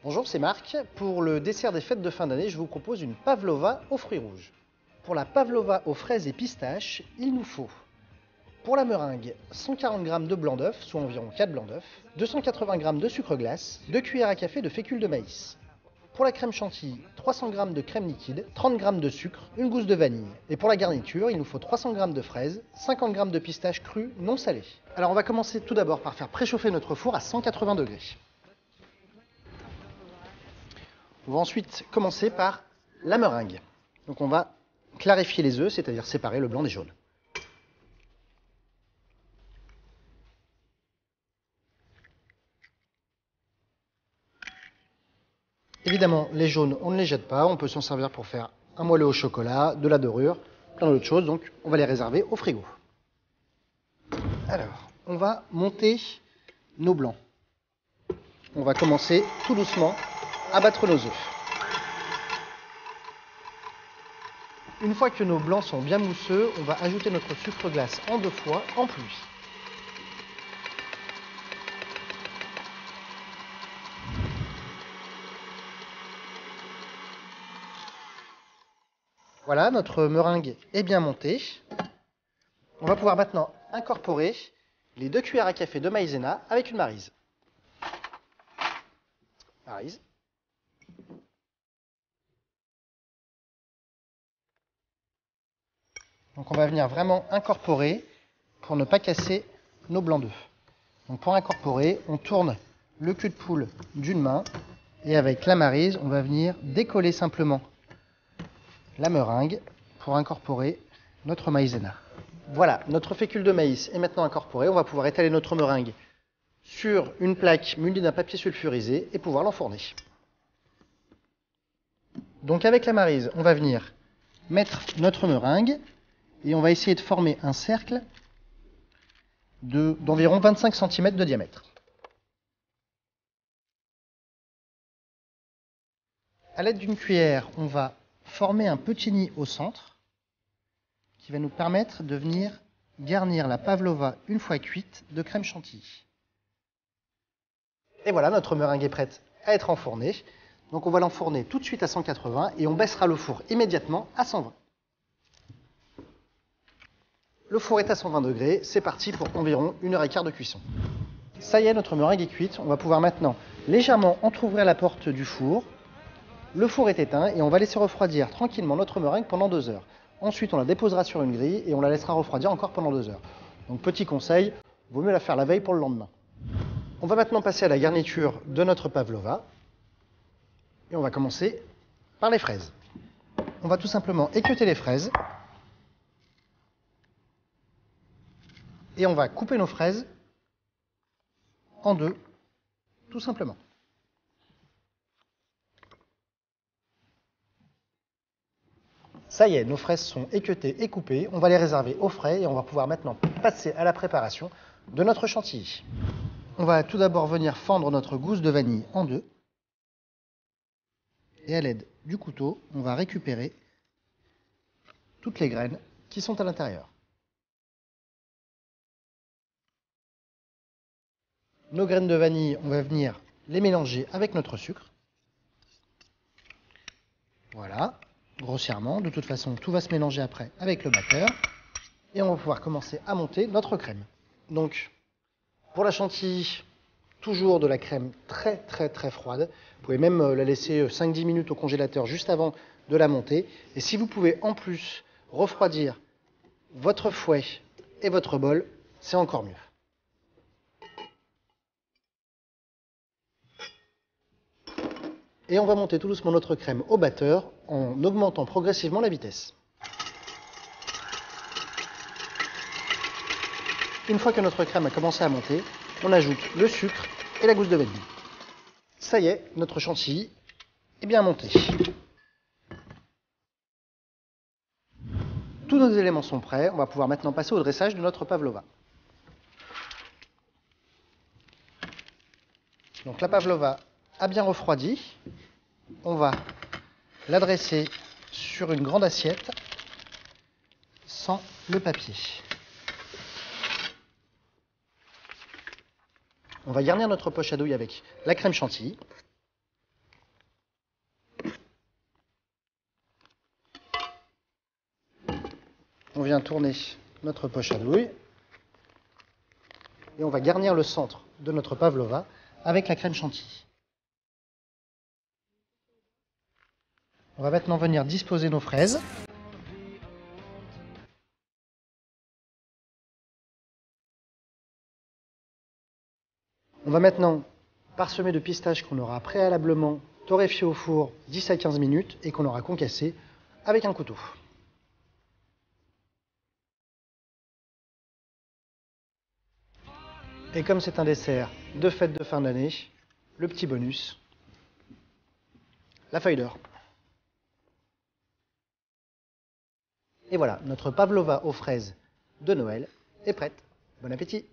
Bonjour, c'est Marc. Pour le dessert des fêtes de fin d'année, je vous propose une pavlova aux fruits rouges. Pour la pavlova aux fraises et pistaches, il nous faut, pour la meringue, 140 g de blanc d'œuf, soit environ 4 blancs d'œuf, 280 g de sucre glace, 2 cuillères à café de fécule de maïs. Pour la crème chantilly, 300 g de crème liquide, 30 g de sucre, une gousse de vanille. Et pour la garniture, il nous faut 300 g de fraises, 50 g de pistaches crues non salées. Alors on va commencer tout d'abord par faire préchauffer notre four à 180 degrés. On va ensuite commencer par la meringue. Donc on va clarifier les œufs, c'est-à-dire séparer le blanc des jaunes. Évidemment, les jaunes, on ne les jette pas. On peut s'en servir pour faire un moelleux au chocolat, de la dorure, plein d'autres choses. Donc, on va les réserver au frigo. Alors, on va monter nos blancs. On va commencer tout doucement à battre nos œufs. Une fois que nos blancs sont bien mousseux, on va ajouter notre sucre glace en 2 fois, en plus. Voilà, notre meringue est bien montée. On va pouvoir maintenant incorporer les 2 cuillères à café de maïzena avec une maryse. Maryse. Donc on va venir vraiment incorporer pour ne pas casser nos blancs d'œufs. Donc pour incorporer, on tourne le cul de poule d'une main et avec la maryse, on va venir décoller simplement la meringue pour incorporer notre maïzena. Voilà, notre fécule de maïs est maintenant incorporée. On va pouvoir étaler notre meringue sur une plaque munie d'un papier sulfurisé et pouvoir l'enfourner. Donc avec la maryse, on va venir mettre notre meringue et on va essayer de former un cercle d'environ 25 cm de diamètre. À l'aide d'une cuillère, on va former un petit nid au centre qui va nous permettre de venir garnir la pavlova une fois cuite de crème chantilly. Et voilà, notre meringue est prête à être enfournée. Donc on va l'enfourner tout de suite à 180 et on baissera le four immédiatement à 120. Le four est à 120 degrés, c'est parti pour environ 1h15 de cuisson. Ça y est, notre meringue est cuite. On va pouvoir maintenant légèrement entrouvrir la porte du four. Le four est éteint et on va laisser refroidir tranquillement notre meringue pendant 2 heures. Ensuite, on la déposera sur une grille et on la laissera refroidir encore pendant 2 heures. Donc petit conseil, vaut mieux la faire la veille pour le lendemain. On va maintenant passer à la garniture de notre pavlova. Et on va commencer par les fraises. On va tout simplement équeuter les fraises. Et on va couper nos fraises en 2, tout simplement. Ça y est, nos fraises sont équeutées et coupées. On va les réserver au frais et on va pouvoir maintenant passer à la préparation de notre chantilly. On va tout d'abord venir fendre notre gousse de vanille en 2. Et à l'aide du couteau, on va récupérer toutes les graines qui sont à l'intérieur. Nos graines de vanille, on va venir les mélanger avec notre sucre. Voilà, grossièrement. De toute façon, tout va se mélanger après avec le batteur. Et on va pouvoir commencer à monter notre crème. Donc, pour la chantilly, toujours de la crème très froide. Vous pouvez même la laisser 5-10 minutes au congélateur juste avant de la monter. Et si vous pouvez en plus refroidir votre fouet et votre bol, c'est encore mieux. Et on va monter tout doucement notre crème au batteur en augmentant progressivement la vitesse. Une fois que notre crème a commencé à monter, on ajoute le sucre et la gousse de vanille. Ça y est, notre chantilly est bien monté. Tous nos éléments sont prêts, on va pouvoir maintenant passer au dressage de notre pavlova. Donc la pavlova a bien refroidi. On va la dresser sur une grande assiette sans le papier. On va garnir notre poche à douille avec la crème chantilly. vient tourner notre poche à douille. Et on va garnir le centre de notre pavlova avec la crème chantilly. On va maintenant venir disposer nos fraises. On va maintenant parsemer de pistaches qu'on aura préalablement torréfié au four 10 à 15 minutes et qu'on aura concassé avec un couteau. Et comme c'est un dessert de fête de fin d'année, le petit bonus, la feuille d'or. Et voilà, notre pavlova aux fraises de Noël est prête. Bon appétit!